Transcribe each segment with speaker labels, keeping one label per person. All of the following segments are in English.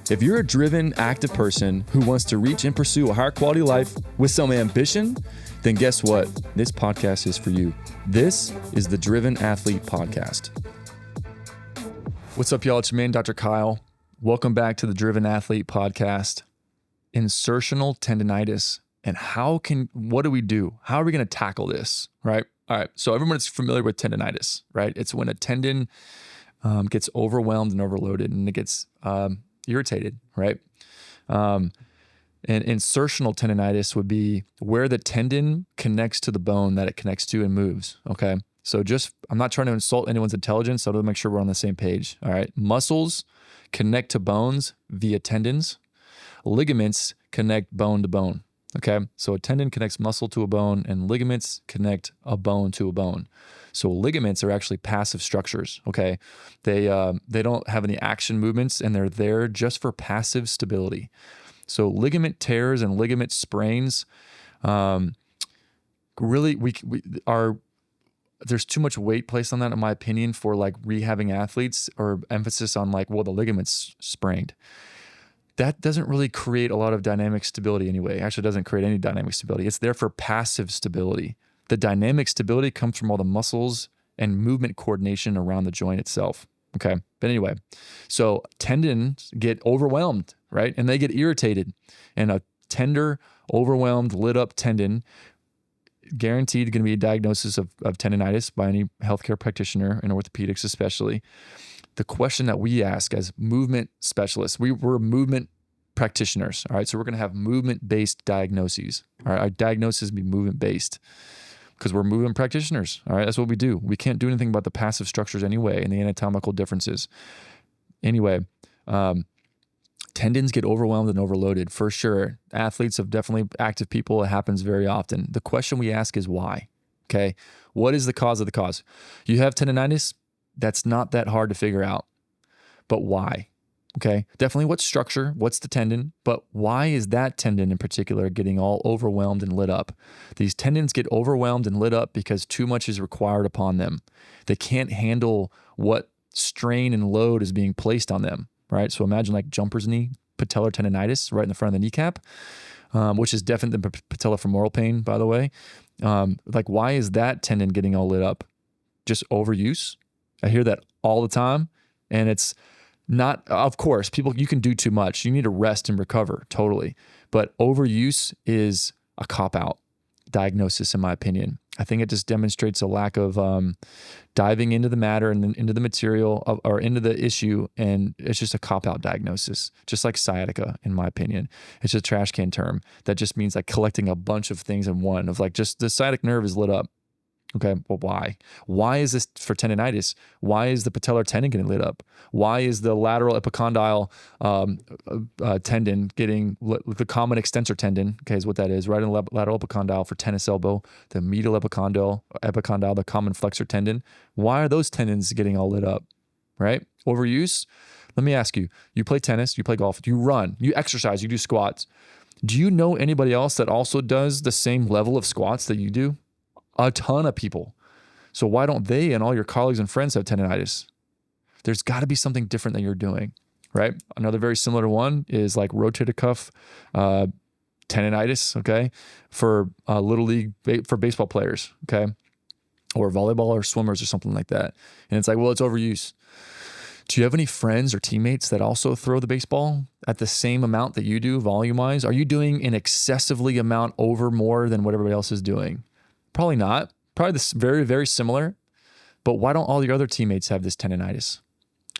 Speaker 1: If you're a driven, active person who wants to reach and pursue a higher quality life with some ambition, then guess what? This podcast is for you. This is the Driven Athlete Podcast. What's up, y'all? It's your man, Dr. Kyle. Welcome back to the Driven Athlete Podcast. Insertional tendonitis. And what do we do? How are we going to tackle this, right? All right. So everyone's familiar with tendonitis, right? It's when a tendon gets overwhelmed and overloaded and it gets irritated, right? And insertional tendonitis would be where the tendon connects to the bone that it connects to and moves, okay? So I'm not trying to insult anyone's intelligence, so to make sure we're on the same page, all right? Muscles connect to bones via tendons. Ligaments connect bone to bone, okay? So a tendon connects muscle to a bone and ligaments connect a bone to a bone. So ligaments are actually passive structures, okay? They don't have any action movements and they're there just for passive stability. So ligament tears and ligament sprains, really there's too much weight placed on that, in my opinion, for like rehabbing athletes, or emphasis on like, well, the ligaments sprained. That doesn't really create a lot of dynamic stability anyway. Actually, it doesn't create any dynamic stability. It's there for passive stability. The dynamic stability comes from all the muscles and movement coordination around the joint itself. Okay. But anyway, so tendons get overwhelmed, right? And they get irritated. And a tender, overwhelmed, lit up tendon, guaranteed going to be a diagnosis of tendonitis by any healthcare practitioner, in orthopedics especially. The question that we ask as movement specialists, we're movement practitioners. All right. So we're going to have movement-based diagnoses. All right. Our diagnosis be movement-based, because we're movement practitioners. All right. That's what we do. We can't do anything about the passive structures anyway and the anatomical differences. Anyway, tendons get overwhelmed and overloaded for sure. Athletes of definitely active people, it happens very often. The question we ask is why? Okay. What is the cause of the cause? You have tendonitis. That's not that hard to figure out, but why? Okay. Definitely what structure, what's the tendon, but why is that tendon in particular getting all overwhelmed and lit up? These tendons get overwhelmed and lit up because too much is required upon them. They can't handle what strain and load is being placed on them, right? So imagine like jumper's knee, patellar tendonitis right in the front of the kneecap, which is different than patellofemoral pain, by the way. Like, why is that tendon getting all lit up? Just overuse? I hear that all the time, and it's not, of course, you can do too much. You need to rest and recover, totally. But overuse is a cop-out diagnosis, in my opinion. I think it just demonstrates a lack of diving into the matter and into the material or into the issue, and it's just a cop-out diagnosis, just like sciatica, in my opinion. It's a trash can term that just means like collecting a bunch of things in one, of like just the sciatic nerve is lit up. Okay, well, why? Why is this for tendonitis? Why is the patellar tendon getting lit up? Why is the lateral epicondyle tendon getting lit? The common extensor tendon, okay, is what that is, right in the lateral epicondyle for tennis elbow, the medial epicondyle, the common flexor tendon. Why are those tendons getting all lit up, right? Overuse? Let me ask you, you play tennis, you play golf, you run, you exercise, you do squats. Do you know anybody else that also does the same level of squats that you do? A ton of people. So why don't they and all your colleagues and friends have tendonitis? There's got to be something different that you're doing, right? Another very similar one is like rotator cuff tendonitis, okay, for little league, for baseball players, okay, or volleyball or swimmers or something like that. And it's like, well, it's overuse. Do you have any friends or teammates that also throw the baseball at the same amount that you do volume-wise? Are you doing an excessively amount over more than what everybody else is doing? Probably not. Probably this very, very similar. But why don't all your other teammates have this tendonitis?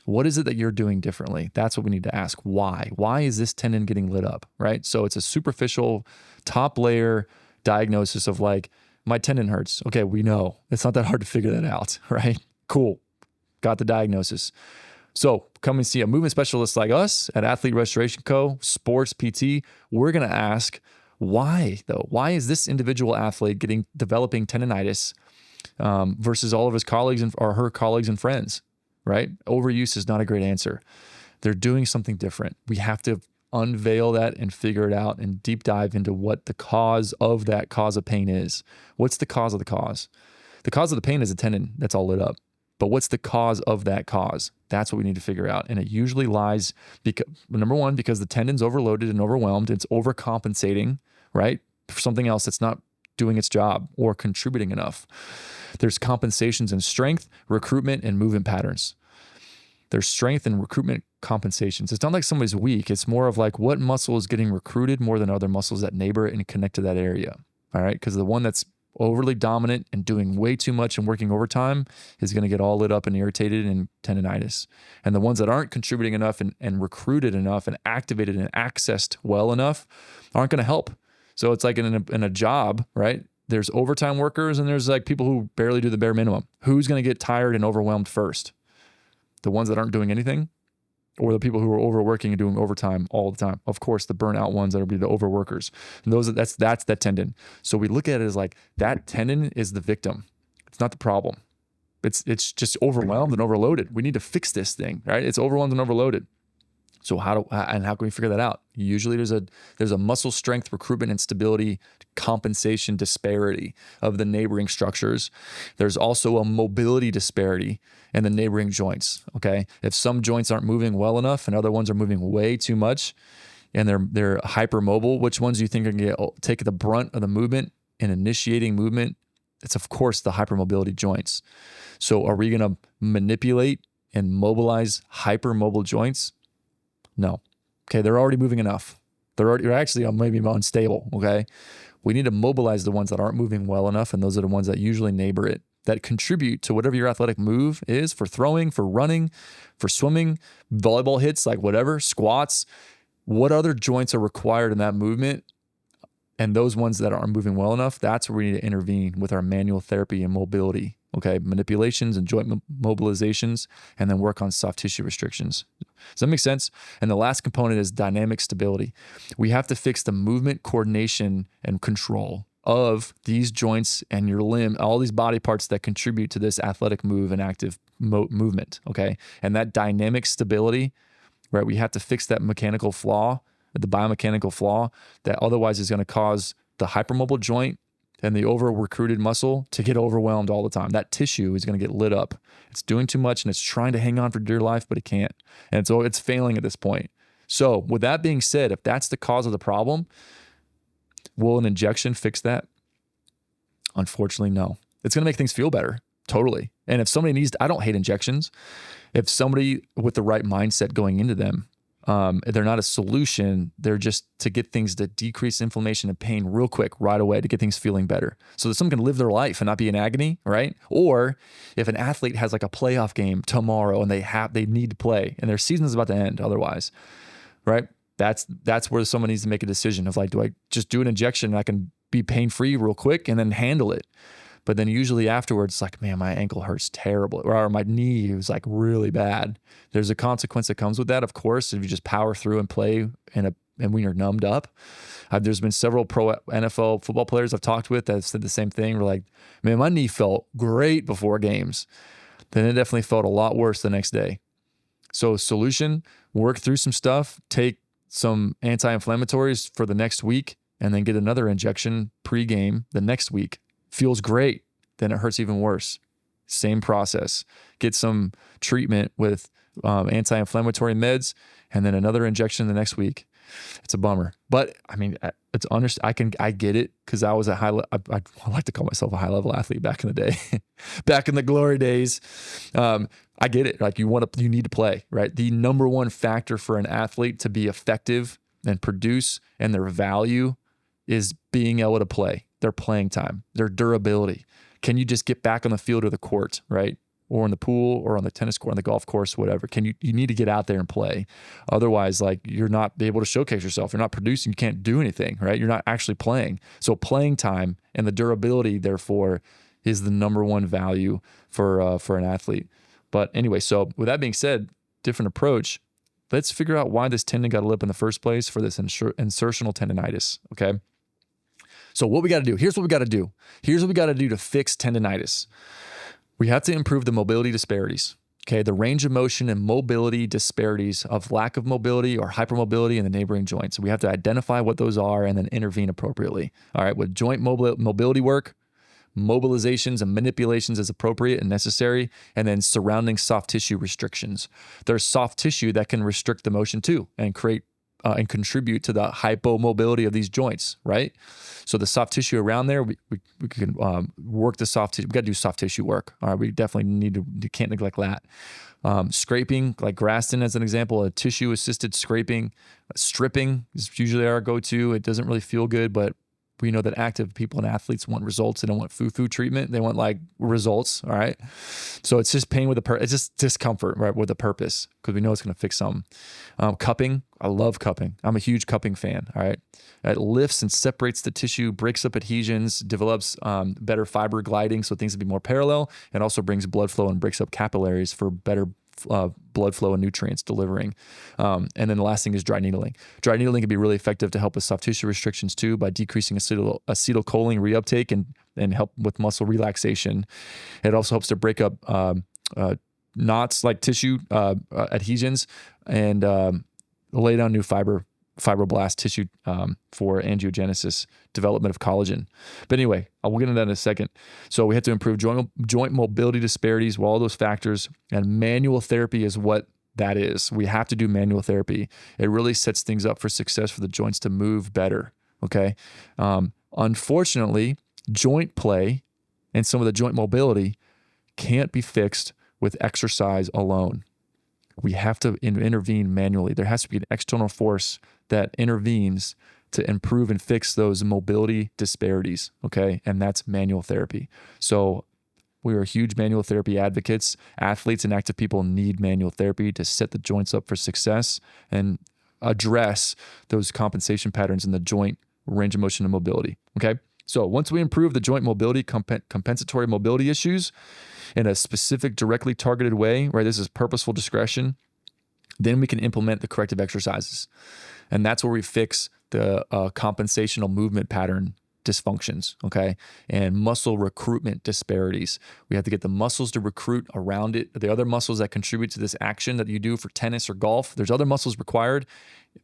Speaker 1: What is it that you're doing differently? That's what we need to ask. Why? Why is this tendon getting lit up, right? So it's a superficial top layer diagnosis of like, my tendon hurts. Okay, we know. It's not that hard to figure that out, right? Cool. Got the diagnosis. So come and see a movement specialist like us at Athlete Restoration Co., Sports PT. We're going to ask, why though? Why is this individual athlete developing tendonitis versus all of his colleagues or her colleagues and friends, right? Overuse is not a great answer. They're doing something different. We have to unveil that and figure it out and deep dive into what the cause of that cause of pain is. What's the cause of the cause? The cause of the pain is a tendon that's all lit up. But what's the cause of that cause? That's what we need to figure out. And it usually lies because, number one, because the tendon's overloaded and overwhelmed. It's overcompensating, right? For something else that's not doing its job or contributing enough. There's compensations in strength, recruitment, and movement patterns. There's strength and recruitment compensations. It's not like somebody's weak. It's more of like what muscle is getting recruited more than other muscles that neighbor it and connect to that area. All right. Because the one that's overly dominant and doing way too much and working overtime is going to get all lit up and irritated and tendonitis. And the ones that aren't contributing enough and recruited enough and activated and accessed well enough aren't going to help. So it's like in a job, right? There's overtime workers and there's like people who barely do the bare minimum. Who's going to get tired and overwhelmed first? The ones that aren't doing anything, or the people who are overworking and doing overtime all the time? Of course, the burnout ones that will be the overworkers. And that's that tendon. So we look at it as like that tendon is the victim. It's not the problem. It's just overwhelmed and overloaded. We need to fix this thing, right? It's overwhelmed and overloaded. So how can we figure that out? Usually there's a muscle strength, recruitment, and stability compensation disparity of the neighboring structures. There's also a mobility disparity in the neighboring joints. Okay, if some joints aren't moving well enough and other ones are moving way too much, and they're hypermobile, which ones do you think are going to take the brunt of the movement and initiating movement? It's of course the hypermobility joints. So are we going to manipulate and mobilize hypermobile joints? No. Okay, they're already moving enough. You're actually maybe unstable, okay? We need to mobilize the ones that aren't moving well enough, and those are the ones that usually neighbor it, that contribute to whatever your athletic move is for throwing, for running, for swimming, volleyball hits, like whatever, squats. What other joints are required in that movement? And those ones that aren't moving well enough, that's where we need to intervene with our manual therapy and mobility. Okay, manipulations and joint mobilizations, and then work on soft tissue restrictions. Does that make sense? And the last component is dynamic stability. We have to fix the movement, coordination, and control of these joints and your limb, all these body parts that contribute to this athletic move and active movement. Okay, and that dynamic stability, right? We have to fix that mechanical flaw, the biomechanical flaw that otherwise is going to cause the hypermobile joint and the over-recruited muscle to get overwhelmed all the time. That tissue is going to get lit up. It's doing too much and it's trying to hang on for dear life, but it can't. And so it's failing at this point. So with that being said, if that's the cause of the problem, will an injection fix that? Unfortunately, no. It's going to make things feel better. Totally. And if somebody I don't hate injections. If somebody with the right mindset going into them, they're not a solution. They're just to get things to decrease inflammation and pain real quick, right away, to get things feeling better. So that someone can live their life and not be in agony, right? Or if an athlete has like a playoff game tomorrow and they need to play and their season is about to end otherwise, right? That's where someone needs to make a decision of like, do I just do an injection and I can be pain-free real quick and then handle it? But then usually afterwards, it's like, man, my ankle hurts terribly, or my knee was like really bad. There's a consequence that comes with that, of course, if you just power through and play and when you're numbed up. There's been several pro NFL football players I've talked with that have said the same thing. We're like, man, my knee felt great before games. Then it definitely felt a lot worse the next day. So solution, work through some stuff, take some anti-inflammatories for the next week, and then get another injection pre-game the next week. Feels great, then it hurts even worse. Same process. Get some treatment with anti-inflammatory meds, and then another injection the next week. It's a bummer, but I mean, I get it because I was I like to call myself a high level athlete back in the day, back in the glory days. I get it. Like you need to play, right? The number one factor for an athlete to be effective and produce and their value is being able to play. Their playing time, their durability. Can you just get back on the field or the court, right? Or in the pool or on the tennis court, on the golf course, whatever. You need to get out there and play. Otherwise, like you're not able to showcase yourself. You're not producing. You can't do anything, right? You're not actually playing. So playing time and the durability, therefore, is the number one value for an athlete. But anyway, so with that being said, different approach. Let's figure out why this tendon got a lip in the first place for this insertional tendonitis, okay? So what we got to do, here's what we got to do. Here's what we got to do to fix tendonitis. We have to improve the mobility disparities, okay? The range of motion and mobility disparities of lack of mobility or hypermobility in the neighboring joints. So we have to identify what those are and then intervene appropriately. All right, with joint mobility work, mobilizations and manipulations as appropriate and necessary, and then surrounding soft tissue restrictions. There's soft tissue that can restrict the motion too and create and contribute to the hypomobility of these joints, right? So the soft tissue around there, we can work the soft tissue. We got to do soft tissue work. All right, we definitely can't neglect that. Scraping, like Graston as an example, a tissue-assisted scraping, stripping is usually our go-to. It doesn't really feel good, but we know that active people and athletes want results. They don't want foo-foo treatment. They want like results, all right? So it's just pain with it's just discomfort, right, with a purpose, because we know it's going to fix something. Cupping, I love cupping. I'm a huge cupping fan, all right? It lifts and separates the tissue, breaks up adhesions, develops better fiber gliding so things will be more parallel, and also brings blood flow and breaks up capillaries for better blood flow and nutrients delivering. And then the last thing is dry needling. Dry needling can be really effective to help with soft tissue restrictions too by decreasing acetylcholine reuptake and help with muscle relaxation. It also helps to break up knots like tissue adhesions and lay down new fibroblast tissue for angiogenesis, development of collagen. But anyway, we'll get into that in a second. So we have to improve joint mobility disparities, all those factors, and manual therapy is what that is. We have to do manual therapy. It really sets things up for success for the joints to move better, okay? Unfortunately, joint play and some of the joint mobility can't be fixed with exercise alone. We have to intervene manually. There has to be an external force that intervenes to improve and fix those mobility disparities, okay? And that's manual therapy. So we are huge manual therapy advocates. Athletes and active people need manual therapy to set the joints up for success and address those compensation patterns in the joint range of motion and mobility, okay? So once we improve the joint mobility, compensatory mobility issues in a specific, directly targeted way, right? This is purposeful discretion. Then we can implement the corrective exercises. And that's where we fix the compensational movement pattern dysfunctions, okay? And muscle recruitment disparities. We have to get the muscles to recruit around it. The other muscles that contribute to this action that you do for tennis or golf, there's other muscles required.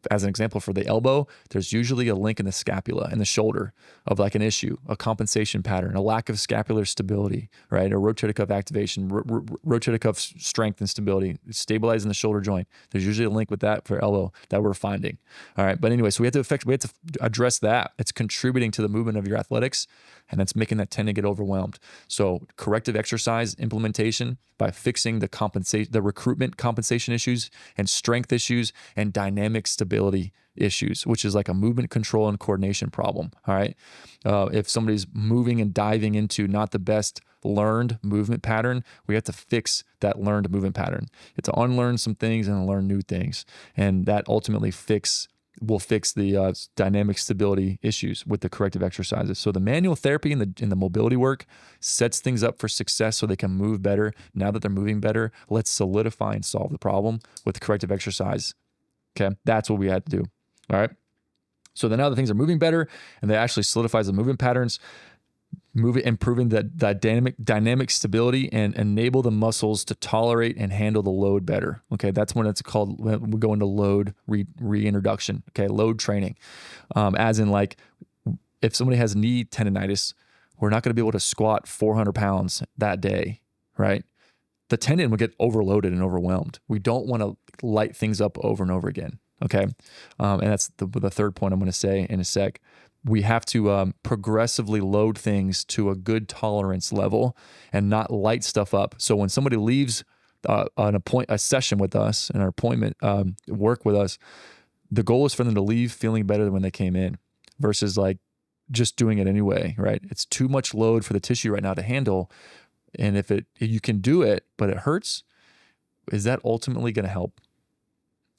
Speaker 1: As an example, for the elbow, there's usually a link in the scapula and the shoulder of like an issue, a compensation pattern, a lack of scapular stability, right? A rotator cuff activation, rotator cuff strength and stability, stabilizing the shoulder joint. There's usually a link with that for elbow that we're finding. All right. But anyway, so we have to address that. It's contributing to the movement of your athletics, and that's making that tendon get overwhelmed. So corrective exercise implementation by fixing the recruitment compensation issues and strength issues and dynamic stability issues, which is like a movement control and coordination problem. All right. If somebody's moving and diving into not the best learned movement pattern, we have to fix that learned movement pattern. It's to unlearn some things and learn new things. And that ultimately will fix the dynamic stability issues with the corrective exercises. So the manual therapy and the mobility work sets things up for success so they can move better. Now that they're moving better, let's solidify and solve the problem with corrective exercise. Okay, that's what we had to do. All right. So then now the things are moving better and they actually solidifies the movement patterns, improving the dynamic stability and enable the muscles to tolerate and handle the load better. Okay, that's when it's called, when we go into load reintroduction. Okay, load training. As in like, if somebody has knee tendonitis, we're not going to be able to squat 400 pounds that day, right? The tendon will get overloaded and overwhelmed. We don't want to light things up over and over again. Okay, and that's the third point I'm going to say in a sec. We have to progressively load things to a good tolerance level and not light stuff up. So when somebody leaves a session with us, an appointment, work with us, the goal is for them to leave feeling better than when they came in versus like just doing it anyway, right? It's too much load for the tissue right now to handle. And if you can do it, but it hurts, is that ultimately going to help?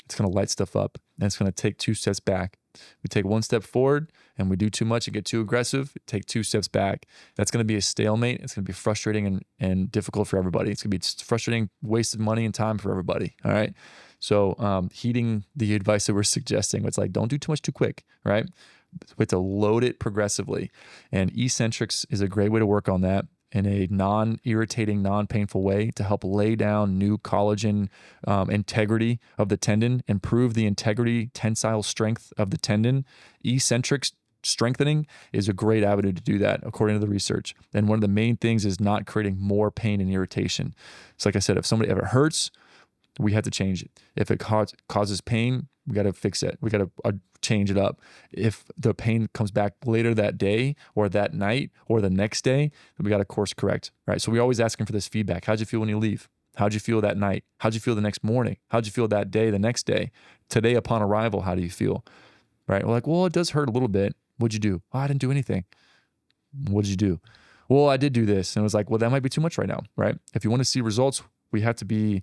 Speaker 1: It's going to light stuff up and it's going to take 2 steps back. We take 1 step forward and we do too much and get too aggressive, take 2 steps back. That's going to be a stalemate. It's going to be frustrating and difficult for everybody. It's going to be frustrating, wasted money and time for everybody. All right. So heeding the advice that we're suggesting, it's like, don't do too much too quick, right? We have to load it progressively. And eccentrics is a great way to work on that in a non-irritating, non-painful way to help lay down new collagen integrity of the tendon, improve the integrity, tensile strength of the tendon. Eccentrics strengthening is a great avenue to do that, according to the research. And one of the main things is not creating more pain and irritation. So like I said, if it hurts, we have to change it. If it causes pain, we got to fix it. We got to change it up. If the pain comes back later that day or that night or the next day, then we got to course correct, right? So we're always asking for this feedback. How'd you feel when you leave? How'd you feel that night? How'd you feel the next morning? How'd you feel that day, the next day? Today upon arrival, how do you feel? Right? We're like, well, it does hurt a little bit. What'd you do? Oh, I didn't do anything. What did you do? Well, I did do this. And it was like, well, that might be too much right now, right? If you want to see results, we have to be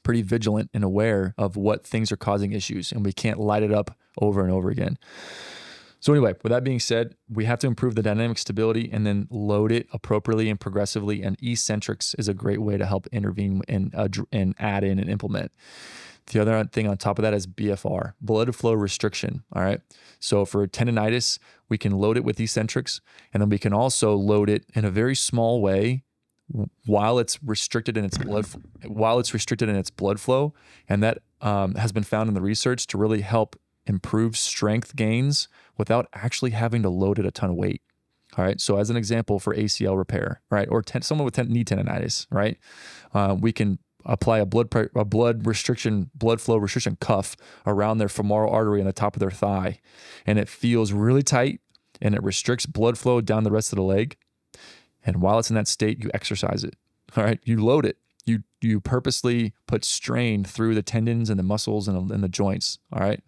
Speaker 1: pretty vigilant and aware of what things are causing issues, and we can't light it up over and over again. So anyway, with that being said, we have to improve the dynamic stability and then load it appropriately and progressively. And eccentrics is a great way to help intervene and add in and implement. The other thing on top of that is BFR, blood flow restriction. All right. So for tendonitis, we can load it with eccentrics, and then we can also load it in a very small way while it's restricted in its blood flow. And that has been found in the research to really help improve strength gains without actually having to load it a ton of weight. All right. So as an example for ACL repair, right, or someone with knee tendonitis, right, we can apply a blood flow restriction cuff around their femoral artery on the top of their thigh, and it feels really tight and it restricts blood flow down the rest of the leg. And while it's in that state, you exercise it. All right. You load it. You purposely put strain through the tendons and the muscles and the joints. All right.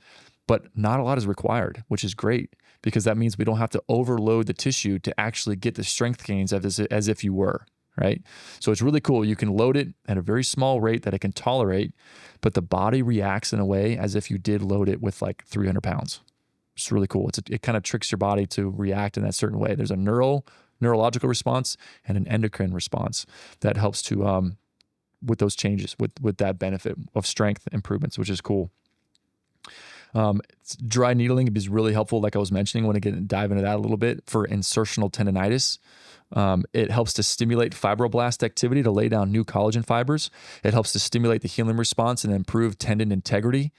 Speaker 1: But not a lot is required, which is great, because that means we don't have to overload the tissue to actually get the strength gains as if you were, right? So it's really cool. You can load it at a very small rate that it can tolerate, but the body reacts in a way as if you did load it with like 300 pounds. It's really cool. It kind of tricks your body to react in that certain way. There's a neurological response and an endocrine response that helps to with those changes, with that benefit of strength improvements, which is cool. Dry needling is really helpful, like I was mentioning. I want to dive into that a little bit for insertional tendonitis. It helps to stimulate fibroblast activity to lay down new collagen fibers. It helps to stimulate the healing response and improve tendon integrity.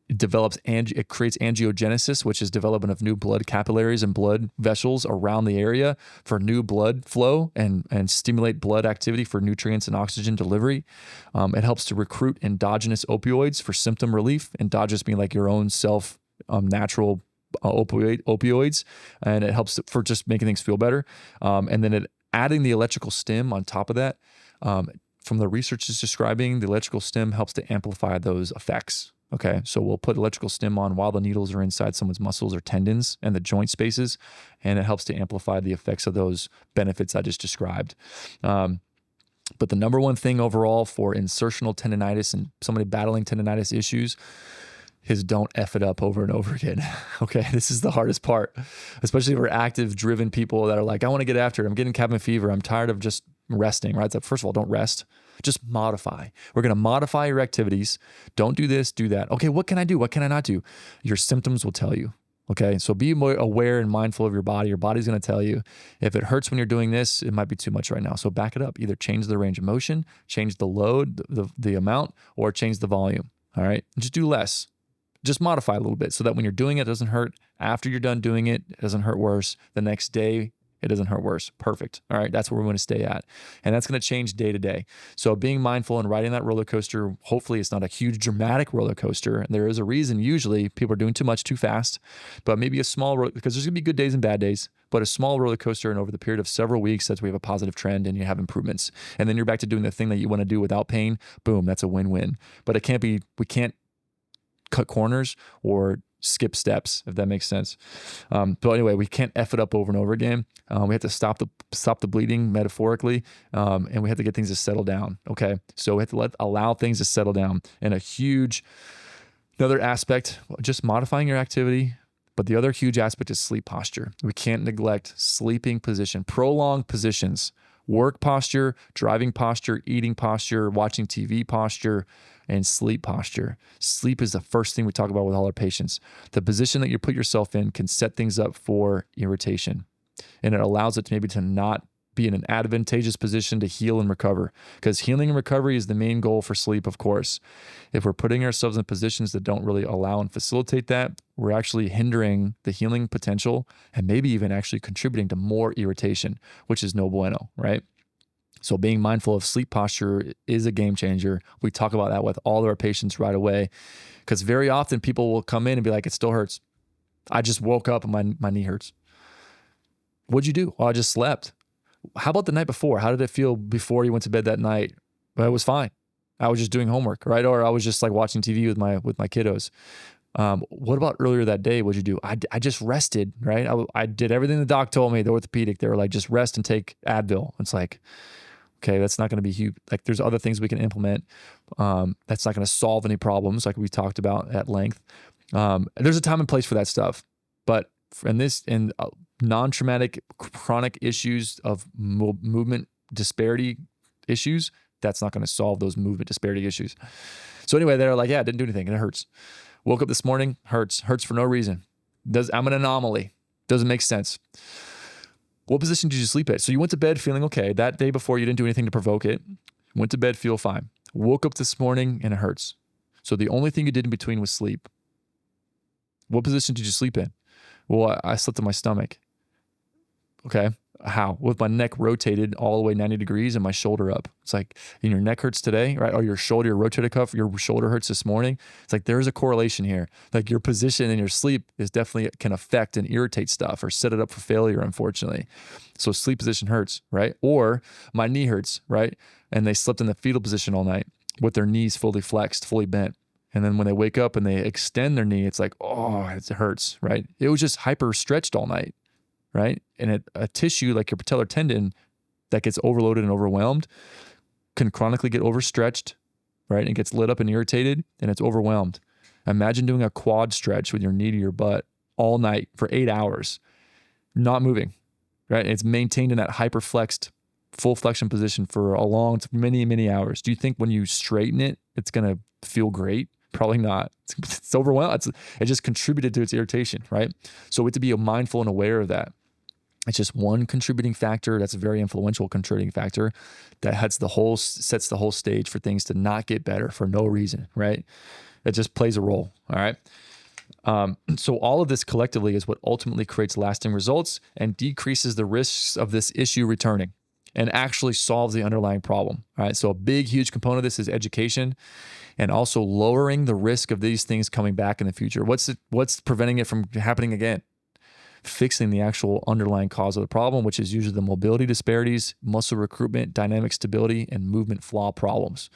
Speaker 1: It creates angiogenesis, which is development of new blood capillaries and blood vessels around the area for new blood flow and stimulate blood activity for nutrients and oxygen delivery. It helps to recruit endogenous opioids for symptom relief. Endogenous being like your own self natural opioids, and it helps for just making things feel better. And then adding the electrical stim on top of that, from the research is describing, the electrical stim helps to amplify those effects. Okay, so we'll put electrical stim on while the needles are inside someone's muscles or tendons and the joint spaces, and it helps to amplify the effects of those benefits I just described. But the number one thing overall for insertional tendonitis and somebody battling tendonitis issues is don't F it up over and over again. Okay, this is the hardest part, especially for active, driven people that are like, I want to get after it. I'm getting cabin fever. I'm tired of just resting, right? So first of all, don't rest. Just modify. We're going to modify your activities. Don't do this, do that. Okay, what can I do? What can I not do? Your symptoms will tell you. Okay, so be more aware and mindful of your body. Your body's going to tell you if it hurts when you're doing this, it might be too much right now. So back it up. Either change the range of motion, change the load, the amount, or change the volume. All right, just do less. Just modify a little bit so that when you're doing it, it doesn't hurt. After you're done doing it, it doesn't hurt worse. The next day, it doesn't hurt worse. Perfect. All right. That's where we want to stay at. And that's going to change day to day. So being mindful and riding that roller coaster, hopefully it's not a huge dramatic roller coaster. And there is a reason usually people are doing too much too fast, but maybe a small, because there's going to be good days and bad days, but a small roller coaster. And over the period of several weeks, that's where we have a positive trend and you have improvements. And then you're back to doing the thing that you want to do without pain. Boom. That's a win-win. But we can't cut corners or skip steps, if that makes sense. But anyway, we can't F it up over and over again. We have to stop the bleeding metaphorically, and we have to get things to settle down. Okay, so we have to allow things to settle down. And another aspect, just modifying your activity. But the other huge aspect is sleep posture. We can't neglect sleeping position, prolonged positions, work posture, driving posture, eating posture, watching TV posture, and sleep posture. Sleep is the first thing we talk about with all our patients. The position that you put yourself in can set things up for irritation, and it allows it to not be in an advantageous position to heal and recover, because healing and recovery is the main goal for sleep, of course. If we're putting ourselves in positions that don't really allow and facilitate that, we're actually hindering the healing potential and maybe even actually contributing to more irritation, which is no bueno, right? So being mindful of sleep posture is a game changer. We talk about that with all of our patients right away, because very often people will come in and be like, it still hurts. I just woke up and my knee hurts. What'd you do? Oh, I just slept. How about the night before? How did it feel before you went to bed that night? Well, it was fine. I was just doing homework, right? Or I was just like watching TV with my kiddos. What about earlier that day? What'd you do? I just rested, right? I did everything the doc told me, the orthopedic. They were like, just rest and take Advil. It's like, okay, that's not going to be huge. Like there's other things we can implement. That's not going to solve any problems like we talked about at length. There's a time and place for that stuff. But in non-traumatic chronic issues of movement disparity issues, that's not going to solve those movement disparity issues. So anyway, they're like, yeah, it didn't do anything and it hurts. Woke up this morning, hurts for no reason. I'm an anomaly. Doesn't make sense. What position did you sleep at? So you went to bed feeling okay. That day before, you didn't do anything to provoke it. Went to bed, feel fine. Woke up this morning and it hurts. So the only thing you did in between was sleep. What position did you sleep in? Well, I slept on my stomach. Okay. How? With my neck rotated all the way 90 degrees and my shoulder up. It's like, and your neck hurts today, right? Or your shoulder, your rotator cuff, your shoulder hurts this morning. It's like, there's a correlation here. Like your position in your sleep is definitely can affect and irritate stuff or set it up for failure, unfortunately. So sleep position hurts, right? Or my knee hurts, right? And they slept in the fetal position all night with their knees fully flexed, fully bent. And then when they wake up and they extend their knee, it's like, oh, it hurts, right? It was just hyper stretched all night. Right? And a tissue like your patellar tendon that gets overloaded and overwhelmed can chronically get overstretched, right? And gets lit up and irritated and it's overwhelmed. Imagine doing a quad stretch with your knee to your butt all night for 8 hours, not moving, right? It's maintained in that hyperflexed, full flexion position for many, many hours. Do you think when you straighten it, it's going to feel great? Probably not. It's overwhelmed. It just contributed to its irritation, right? So we have to be mindful and aware of that. It's just one contributing factor. That's a very influential contributing factor that sets the whole stage for things to not get better for no reason, right? It just plays a role, all right? So all of this collectively is what ultimately creates lasting results and decreases the risks of this issue returning and actually solves the underlying problem, all right? So a big, huge component of this is education and also lowering the risk of these things coming back in the future. What's preventing it from happening again? Fixing the actual underlying cause of the problem, which is usually the mobility disparities, muscle recruitment, dynamic stability, and movement flaw problems.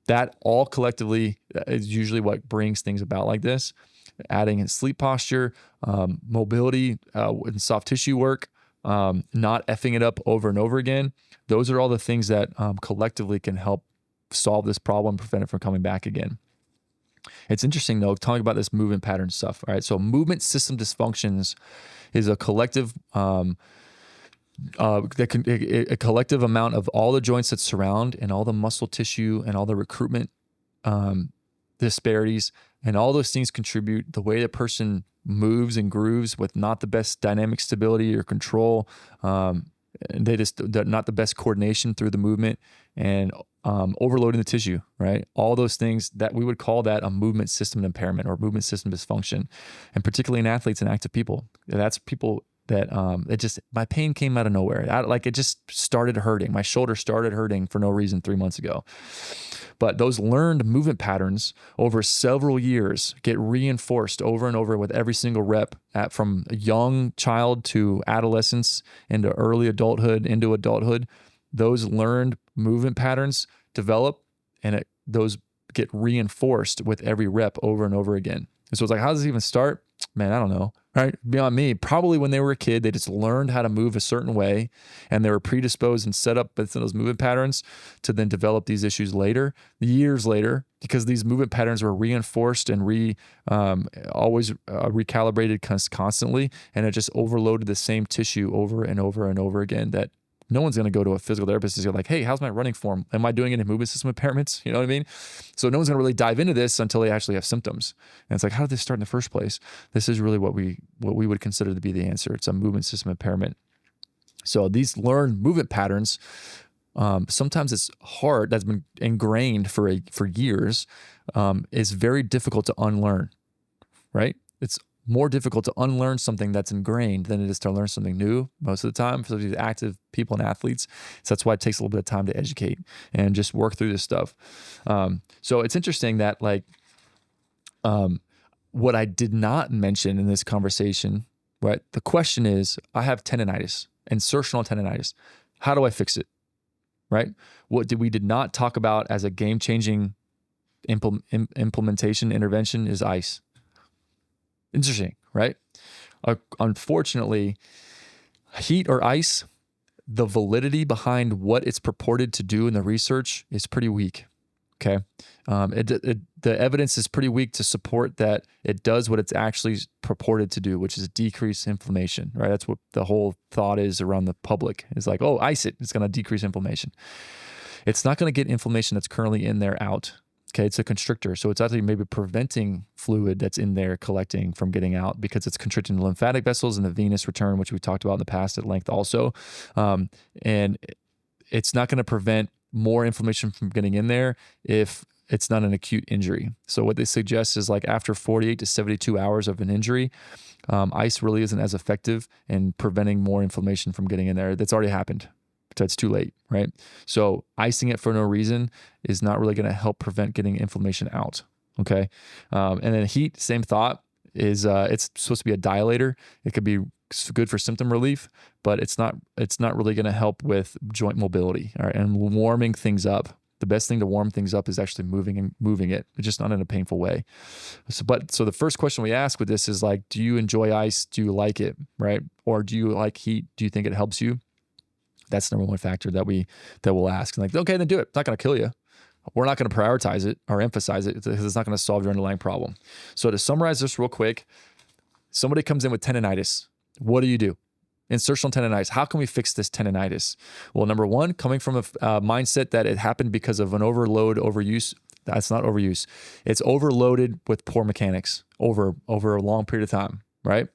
Speaker 1: That all collectively is usually what brings things about like this. Adding in sleep posture, mobility, and soft tissue work, not effing it up over and over again. Those are all the things that collectively can help solve this problem, prevent it from coming back again. It's interesting though, talking about this movement pattern stuff. All right. So movement system dysfunctions is a collective, a collective amount of all the joints that surround and all the muscle tissue and all the recruitment disparities, and all those things contribute the way the person moves and grooves with not the best dynamic stability or control. And they're not the best coordination through the movement and overloading the tissue, right? All those things that we would call that a movement system impairment or movement system dysfunction. And particularly in athletes and active people, that's people that my pain came out of nowhere. It just started hurting. My shoulder started hurting for no reason 3 months ago. But those learned movement patterns over several years get reinforced over and over with every single rep from a young child to adolescence into early adulthood, into adulthood. Those learned movement patterns develop and those get reinforced with every rep over and over again. And so it's like, how does it even start? Man, I don't know, right? Beyond me, probably when they were a kid, they just learned how to move a certain way and they were predisposed and set up within those movement patterns to then develop these issues later, years later, because these movement patterns were reinforced and always recalibrated constantly. And it just overloaded the same tissue over and over and over again that no one's going to go to a physical therapist and say like, hey, how's my running form? Am I doing it in movement system impairments? You know what I mean? So no one's going to really dive into this until they actually have symptoms. And it's like, how did this start in the first place? This is really what we would consider to be the answer. It's a movement system impairment. So these learned movement patterns, sometimes it's hard, that's been ingrained for years, is very difficult to unlearn, right? it's more difficult to unlearn something that's ingrained than it is to learn something new most of the time for these active people and athletes. So that's why it takes a little bit of time to educate and just work through this stuff. So it's interesting that what I did not mention in this conversation, right? The question is, I have tendonitis, insertional tendonitis. How do I fix it? Right? What we did not talk about as a game-changing implementation intervention is ice. Interesting, right? Unfortunately, heat or ice, the validity behind what it's purported to do in the research is pretty weak. Okay. The evidence is pretty weak to support that it does what it's actually purported to do, which is decrease inflammation, right? That's what the whole thought is around the public. It's like, oh, ice it. It's going to decrease inflammation. It's not going to get inflammation that's currently in there out. Okay, it's a constrictor. So it's actually maybe preventing fluid that's in there collecting from getting out because it's constricting the lymphatic vessels and the venous return, which we talked about in the past at length also. And it's not going to prevent more inflammation from getting in there if it's not an acute injury. So what they suggest is like after 48 to 72 hours of an injury, ice really isn't as effective in preventing more inflammation from getting in there. That's already happened. That's too late, right? So icing it for no reason is not really going to help prevent getting inflammation out, okay? And then heat, same thought, is it's supposed to be a dilator. It could be good for symptom relief, but it's not really going to help with joint mobility, all right? And warming things up. The best thing to warm things up is actually moving it, just not in a painful way. So the first question we ask with this is like, do you enjoy ice? Do you like it, right? Or do you like heat? Do you think it helps you? That's the number one factor that we'll ask. And like, okay, then do it. It's not going to kill you. We're not going to prioritize it or emphasize it because it's not going to solve your underlying problem. So to summarize this real quick, somebody comes in with tendonitis. What do you do? Insertional tendonitis. How can we fix this tendonitis? Well, number one, coming from a mindset that it happened because of an overuse. That's not overuse. It's overloaded with poor mechanics over a long period of time, right?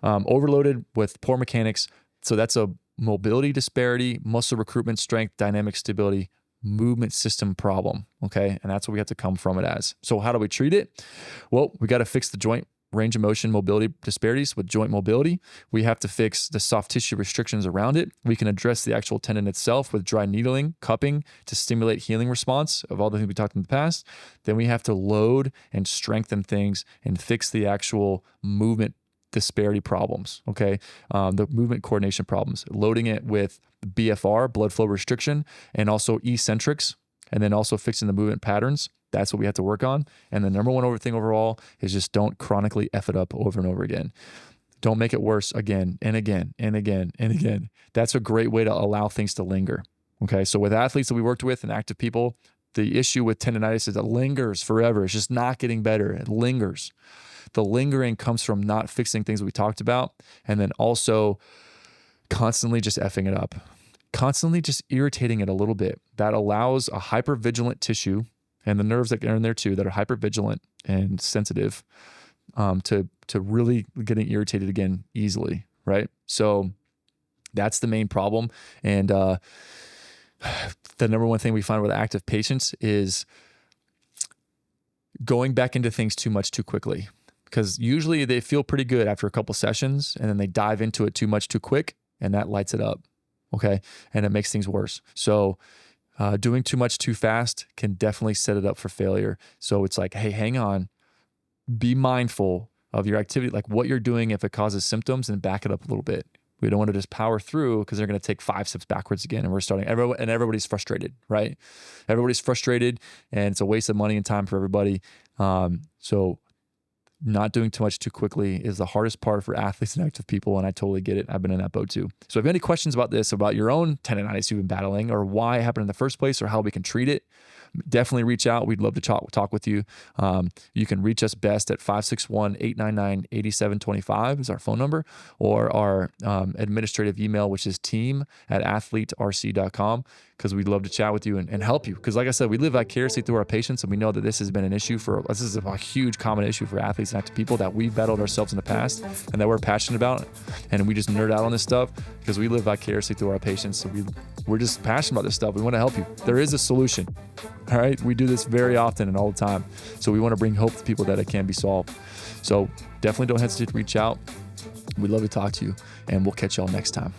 Speaker 1: Overloaded with poor mechanics. So that's a mobility disparity, muscle recruitment strength, dynamic stability, movement system problem, okay? And that's what we have to come from it as. So how do we treat it? Well, we got to fix the joint range of motion mobility disparities with joint mobility. We have to fix the soft tissue restrictions around it. We can address the actual tendon itself with dry needling, cupping to stimulate healing response of all the things we talked in the past. Then we have to load and strengthen things and fix the actual movement disparity problems, okay? The movement coordination problems, loading it with BFR, blood flow restriction, and also eccentrics, and then also fixing the movement patterns. That's what we have to work on. And the number one thing overall is just don't chronically F it up over and over again. Don't make it worse again and again and again and again. That's a great way to allow things to linger, okay? So with athletes that we worked with and active people, the issue with tendonitis is it lingers forever. It's just not getting better. It lingers. The lingering comes from not fixing things we talked about, and then also constantly just effing it up, constantly just irritating it a little bit. That allows a hypervigilant tissue and the nerves that are in there too that are hypervigilant and sensitive to really getting irritated again easily, right? So that's the main problem. And the number one thing we find with active patients is going back into things too much too quickly. Because usually they feel pretty good after a couple sessions and then they dive into it too much too quick and that lights it up, okay? And it makes things worse. So doing too much too fast can definitely set it up for failure. So it's like, hey, hang on, be mindful of your activity, like what you're doing if it causes symptoms, and back it up a little bit. We don't want to just power through because they're going to take 5 steps backwards again and we're starting, and everybody's frustrated, right? Everybody's frustrated and it's a waste of money and time for everybody. So not doing too much too quickly is the hardest part for athletes and active people, and I totally get it. I've been in that boat too. So if you have any questions about this, about your own tendonitis you've been battling, or why it happened in the first place, or how we can treat it, definitely reach out. We'd love to talk with you. You can reach us best at 561-899-8725 is our phone number, or our administrative email, which is team@athleterc.com, because we'd love to chat with you and help you. Because like I said, we live vicariously through our patients, and we know that this has been an issue this is a huge common issue for athletes and active people that we've battled ourselves in the past and that we're passionate about. And we just nerd out on this stuff because we live vicariously through our patients. So we're just passionate about this stuff. We want to help you. There is a solution. All right. We do this very often and all the time. So we want to bring hope to people that it can be solved. So definitely don't hesitate to reach out. We'd love to talk to you, and we'll catch y'all next time.